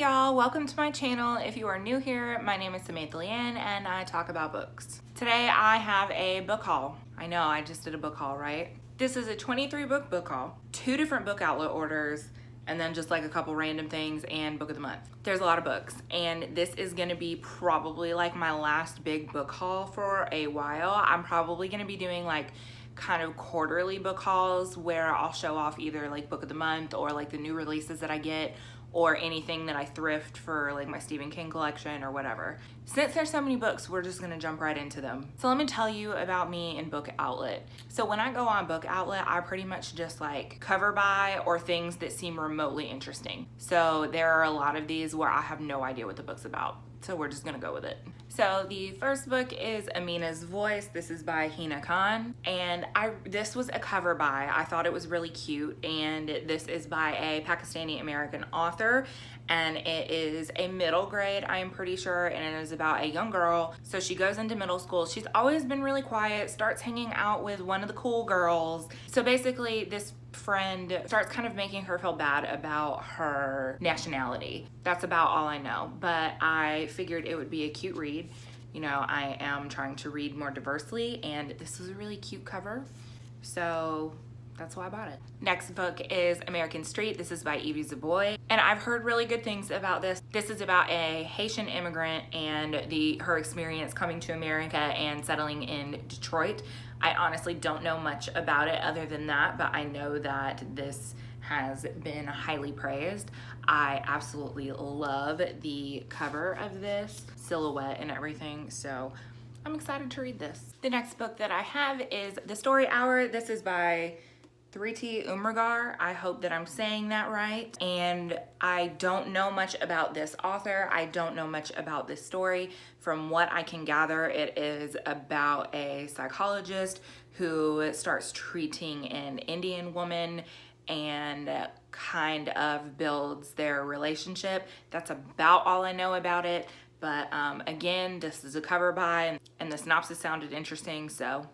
Hey y'all, welcome to my channel. If you are new here, my name is Leighanne and I talk about books. Today I have a book haul. I know, I just did a book haul, right? This is a 23 book haul, 2 different book outlet orders, and then just like a couple random things and book of the month. There's a lot of books, and this is gonna be probably like my last big book haul for a while. I'm probably gonna be doing like kind of quarterly book hauls where I'll show off either like book of the month or like the new releases that I get or anything that I thrift for like my Stephen King collection or whatever. Since there's so many books, we're just gonna jump right into them. So let me tell you about me in Book Outlet. So when I go on Book Outlet, I pretty much just like cover buy or things that seem remotely interesting. So there are a lot of these where I have no idea what the book's about. So we're just gonna go with it. So the first book is Amina's Voice. This is by Hina Khan. And this was a cover buy. I thought it was really cute. And this is by a Pakistani American author. And it is a middle grade, I am pretty sure. And it is about a young girl. So she goes into middle school. She's always been really quiet, starts hanging out with one of the cool girls. So basically this friend starts kind of making her feel bad about her nationality. That's about all I know, but I figured it would be a cute read. You know, I am trying to read more diversely, and this was a really cute cover, so that's why I bought it. Next book is American Street. This is by Evie Zaboy, and I've heard really good things about this. This is about a Haitian immigrant and her experience coming to America and settling in Detroit. I honestly don't know much about it other than that, but I know that this has been highly praised. I absolutely love the cover of this, silhouette and everything, so I'm excited to read this. The next book that I have is The Story Hour. This is by Thriti Umrigar. I hope that I'm saying that right. And I don't know much about this author. I don't know much about this story. From what I can gather, it is about a psychologist who starts treating an Indian woman and kind of builds their relationship. That's about all I know about it. But again, this is a cover buy and the synopsis sounded interesting, so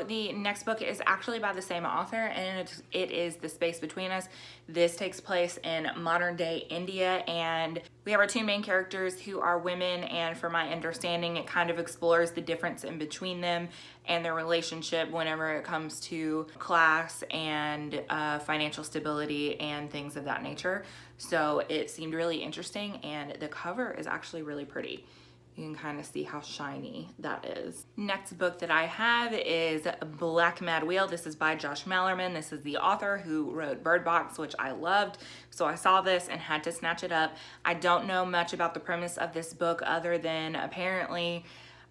the next book is actually by the same author, and it is The Space Between Us. This takes place in modern day India, and we have our 2 main characters who are women, and from my understanding it kind of explores the difference in between them and their relationship whenever it comes to class and financial stability and things of that nature. So it seemed really interesting, and the cover is actually really pretty. You can kind of see how shiny that is. Next book that I have is Black Mad Wheel. This is by Josh Malerman. This is the author who wrote Bird Box, which I loved. So I saw this and had to snatch it up. I don't know much about the premise of this book other than apparently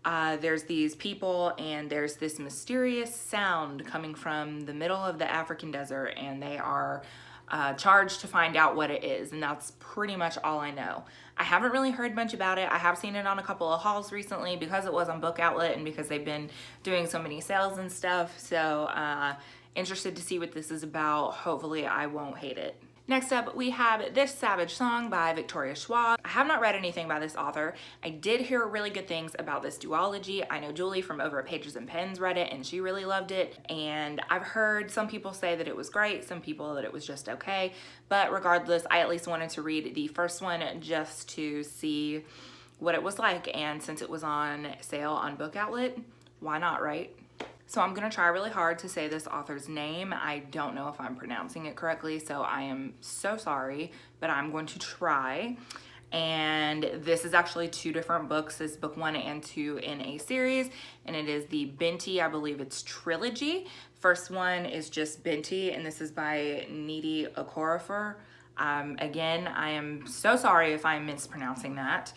there's these people and there's this mysterious sound coming from the middle of the African desert, and they are charged to find out what it is, and that's pretty much all I know. I haven't really heard much about it. I have seen it on a couple of hauls recently because it was on Book Outlet and because they've been doing so many sales and stuff, so interested to see what this is about. Hopefully I won't hate it. Next up, we have This Savage Song by Victoria Schwab. I have not read anything by this author. I did hear really good things about this duology. I know Julie from Over at Pages and Pens read it and she really loved it. And I've heard some people say that it was great, some people that it was just okay. But regardless, I at least wanted to read the first one just to see what it was like. And since it was on sale on Book Outlet, why not, right? So I'm gonna try really hard to say this author's name. I don't know if I'm pronouncing it correctly, so I am so sorry, but I'm going to try. And this is actually 2 different books. This is book 1 and 2 in a series, and it is the Binti, I believe it's trilogy. First one is just Binti, and this is by Needy Okorafor. Again, I am so sorry if I'm mispronouncing that.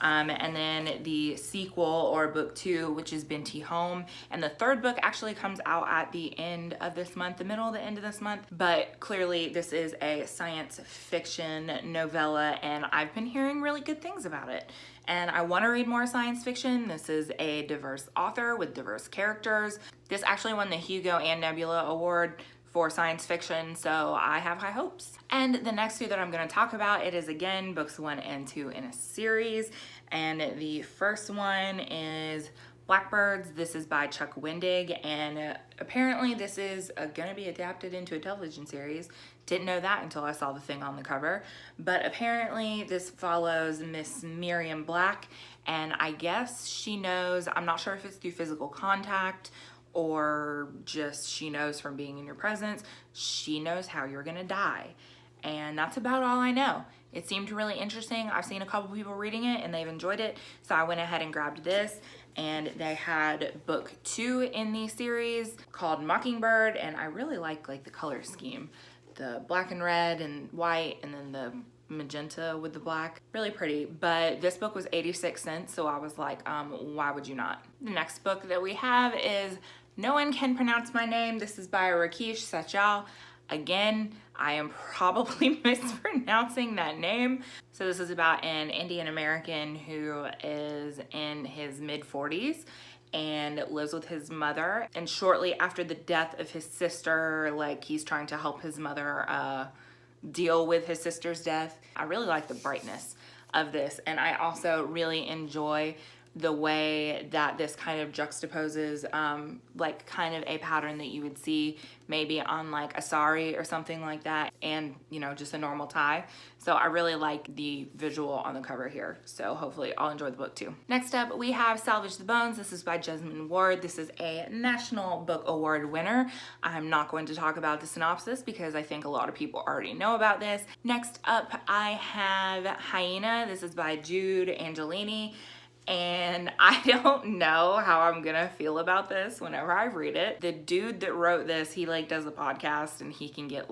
And then the sequel, or book 2, which is Binti Home. And the 3rd book actually comes out at the end of this month, the middle of the end of this month. But clearly this is a science fiction novella, and I've been hearing really good things about it. And I want to read more science fiction. This is a diverse author with diverse characters. This actually won the Hugo and Nebula Award for science fiction, so I have high hopes. And the next 2 that I'm going to talk about, it is again books 1 and 2 in a series, and the first one is Blackbirds. This is by Chuck Wendig, and apparently this is gonna be adapted into a television series. Didn't know that until I saw the thing on the cover, but apparently this follows Miss Miriam Black, and I guess she knows, I'm not sure if it's through physical contact or just she knows from being in your presence, she knows how you're gonna die. And that's about all I know. It seemed really interesting. I've seen a couple people reading it and they've enjoyed it, so I went ahead and grabbed this. And they had book 2 in the series called Mockingbird, and I really like the color scheme. The black and red and white, and then the magenta with the black. Really pretty, but this book was 86 cents, so I was like, why would you not? The next book that we have is No One Can Pronounce My Name. This is by Rakesh Sachal. Again, I am probably mispronouncing that name. So this is about an Indian American who is in his mid-40s and lives with his mother. And shortly after the death of his sister, he's trying to help his mother deal with his sister's death. I really like the brightness of this, and I also really enjoy the way that this kind of juxtaposes kind of a pattern that you would see maybe on a sari or something like that, and just a normal tie. So I really like the visual on the cover here, so hopefully I'll enjoy the book too. Next up we have Salvage the Bones. This is by Jesmyn Ward. This is a National Book Award winner. I'm not going to talk about the synopsis because I think a lot of people already know about this. Next up I have Hyena. This is by Jude Angelini. And I don't know how I'm gonna feel about this whenever I read it. The dude that wrote this, he does a podcast and he can get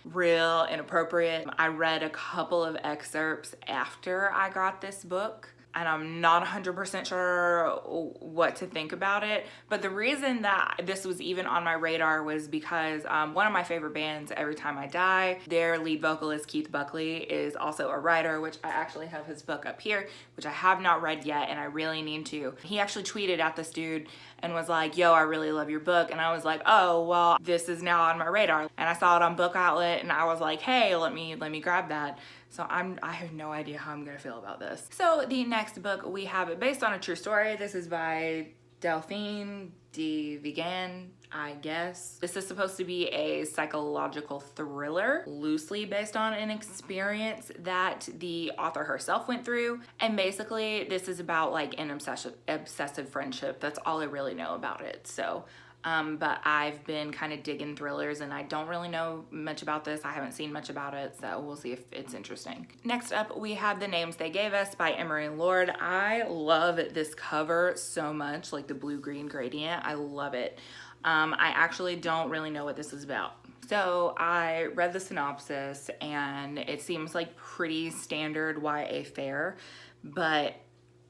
real inappropriate. I read a couple of excerpts after I got this book, and I'm not 100% sure what to think about it. But the reason that this was even on my radar was because one of my favorite bands, Every Time I Die, their lead vocalist, Keith Buckley, is also a writer, which I actually have his book up here, which I have not read yet, and I really need to. He actually tweeted at this dude and was like, yo, I really love your book. And I was like, oh, well, this is now on my radar. And I saw it on Book Outlet, and I was like, hey, let me grab that. So I have no idea how I'm gonna feel about this. So the next book we have, based on a true story. This is by Delphine de Vigan, I guess. This is supposed to be a psychological thriller, loosely based on an experience that the author herself went through. And basically this is about an obsessive friendship. That's all I really know about it. So but I've been kind of digging thrillers, and I don't really know much about this. I haven't seen much about it, so we'll see if it's interesting. Next up, we have The Names They Gave Us by Emery Lord. I love this cover so much, the blue-green gradient. I love it. I actually don't really know what this is about. So I read the synopsis, and it seems like pretty standard YA fare, but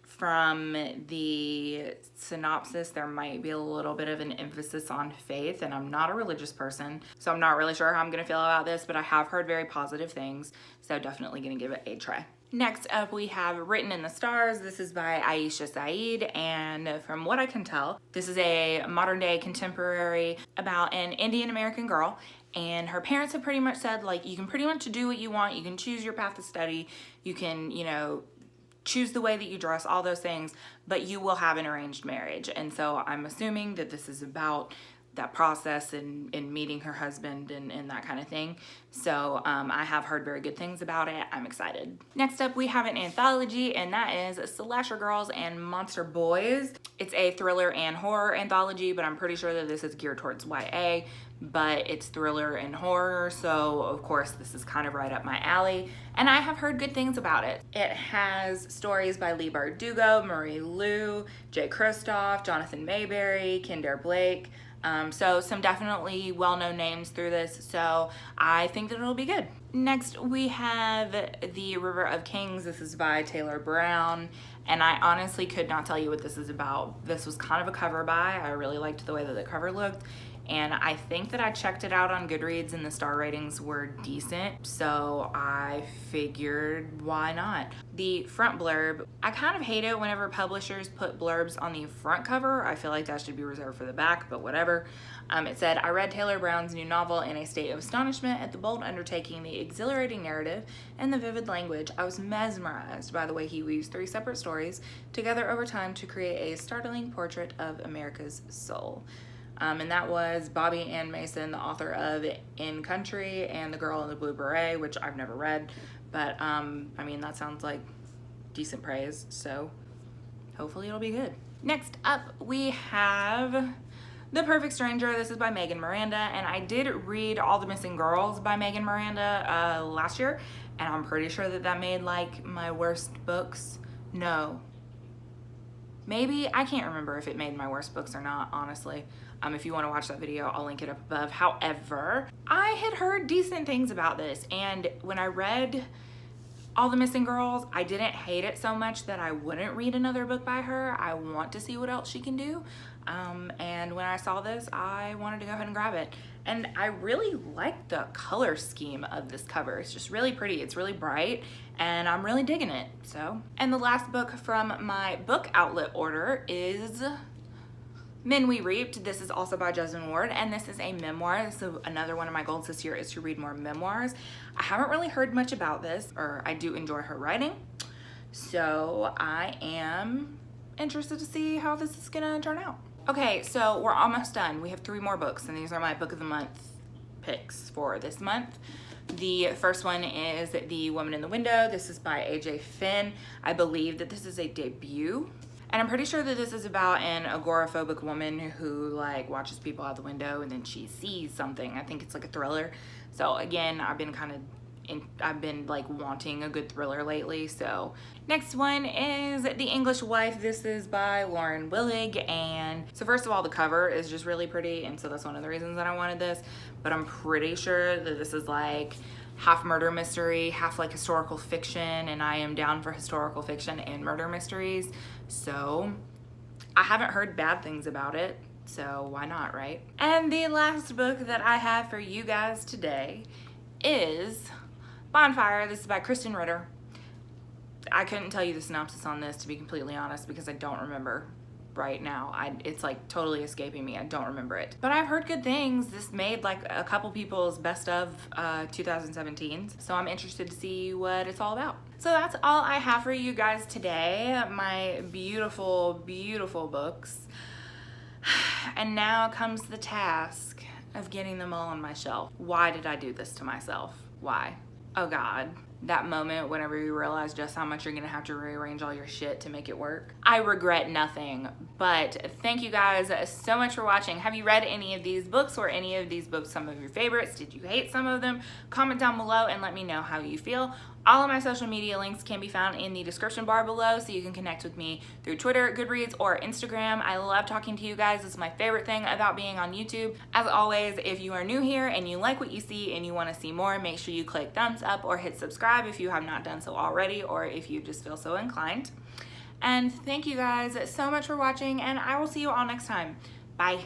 from the synopsis, there might be a little bit of an emphasis on faith, and I'm not a religious person, so I'm not really sure how I'm gonna feel about this, but I have heard very positive things, so definitely gonna give it a try. Next up, we have Written in the Stars. This is by Aisha Saeed, and from what I can tell, this is a modern day contemporary about an Indian American girl, and her parents have pretty much said, you can pretty much do what you want, you can choose your path of study, you can, choose the way that you dress, all those things, but you will have an arranged marriage. And so I'm assuming that this is about that process and meeting her husband and that kind of thing. So I have heard very good things about it. I'm excited. Next up, we have an anthology, and that is Slasher Girls and Monster Boys. It's a thriller and horror anthology, but I'm pretty sure that this is geared towards YA, but it's thriller and horror, so of course this is kind of right up my alley, and I have heard good things about it. It has stories by Leigh Bardugo, Marie Lu, Jay Kristoff, Jonathan Mayberry, Kendare Blake, so some definitely well-known names through this, so I think that it'll be good. Next, we have The River of Kings. This is by Taylor Brown, and I honestly could not tell you what this is about. This was kind of a cover buy. I really liked the way that the cover looked, and I think that I checked it out on Goodreads and the star ratings were decent, so I figured why not. The front blurb, I kind of hate it whenever publishers put blurbs on the front cover. I feel like that should be reserved for the back, but whatever. It said, I read Taylor Brown's new novel in a state of astonishment at the bold undertaking, the exhilarating narrative, and the vivid language. I was mesmerized by the way he weaves 3 separate stories together over time to create a startling portrait of America's soul. And that was Bobby Ann Mason, the author of In Country and The Girl in the Blue Beret, which I've never read, but I mean, that sounds like decent praise, so hopefully it'll be good. Next up, we have The Perfect Stranger. This is by Megan Miranda, and I did read All the Missing Girls by Megan Miranda last year, and I'm pretty sure that that made like my worst books. No. Maybe, I can't remember if it made my worst books or not, honestly. If you want to watch that video, I'll link it up above. However, I had heard decent things about this, and when I read All the Missing Girls, I didn't hate it so much that I wouldn't read another book by her. I want to see what else she can do. And when I saw this, I wanted to go ahead and grab it. And I really like the color scheme of this cover. It's just really pretty. It's really bright, and I'm really digging it. So, and the last book from my book outlet order is Men We Reaped. This is also by Jesmyn Ward, and this is a memoir. So another one of my goals this year is to read more memoirs. I haven't really heard much about this, or I do enjoy her writing. So I am interested to see how this is gonna turn out. Okay, so we're almost done. We have 3 more books, and these are my book of the month picks for this month. The first one is The Woman in the Window. This is by AJ Finn. I believe that this is a debut. And I'm pretty sure that this is about an agoraphobic woman who like watches people out the window and then she sees something. I think it's like a thriller. So again, I've been like wanting a good thriller lately. So next one is The English Wife. This is by Lauren Willig. And so first of all, the cover is just really pretty, and so that's one of the reasons that I wanted this. But I'm pretty sure that this is like half murder mystery, half like historical fiction, and I am down for historical fiction and murder mysteries. So I haven't heard bad things about it, so why not, right? And the last book that I have for you guys today is Bonfire. This is by Kristen Ritter. I couldn't tell you the synopsis on this, to be completely honest, because I don't remember right now. It's like totally escaping me. I don't remember it. But I've heard good things. This made like a couple people's best of 2017. So I'm interested to see what it's all about. So that's all I have for you guys today. My beautiful, beautiful books. And now comes the task of getting them all on my shelf. Why did I do this to myself? Why? Oh God, that moment whenever you realize just how much you're gonna have to rearrange all your shit to make it work. I regret nothing, but thank you guys so much for watching. Have you read any of these books? Or any of these books some of your favorites? Did you hate some of them? Comment down below and let me know how you feel. All of my social media links can be found in the description bar below, so you can connect with me through Twitter, Goodreads, or Instagram. I love talking to you guys. It's my favorite thing about being on YouTube. As always, if you are new here and you like what you see and you want to see more, make sure you click thumbs up or hit subscribe if you have not done so already, or if you just feel so inclined. And thank you guys so much for watching, and I will see you all next time. Bye.